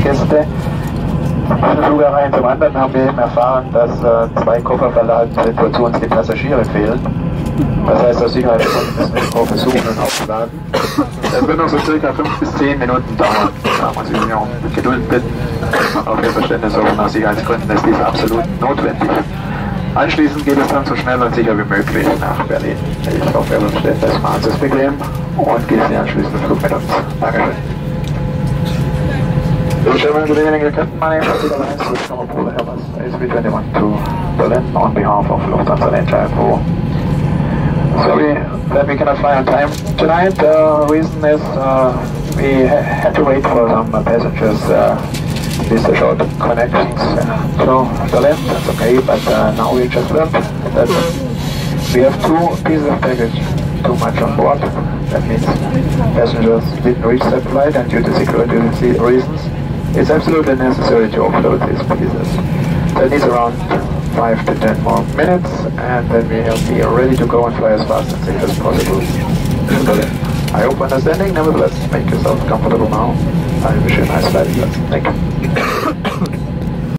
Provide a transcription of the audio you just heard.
Gäste. Von Flugereien zum anderen haben wir eben erfahren, dass 2 Kofferverladen sind, wozu uns die Passagiere fehlen. Das heißt, aus Sicherheitsgründen müssen wir die Koffer suchen und aufladen. Das wird noch so circa 5 bis 10 Minuten dauern. Da muss ich mich um Geduld bitten und auch Ihr Verständnis, auch aus Sicherheitsgründen ist dies absolut notwendig. Anschließend geht es dann so schnell und sicher wie möglich nach Berlin. Ich hoffe, Ihr Verständnis war es bequem und genießen den anschließenden Flug mit uns. Dankeschön. Gentlemen, good evening, Captain. My name is Peter Lance, with Singapore Airbus A321 to Berlin on behalf of Lufthansa and the entire crew. Sorry that we cannot fly on time tonight. The reason is we had to wait for some passengers. These are short connections to Berlin. That's okay, but now we just learned that we have 2 pieces of baggage too much on board. That means passengers didn't reach that flight, and due to security reasons, it's absolutely necessary to offload these pieces. That needs around 5 to 10 more minutes, and then we'll be ready to go and fly as fast and safe as possible to Berlin. I hope understanding. Nevertheless, make yourself comfortable now. I wish you a nice flight. Thank you.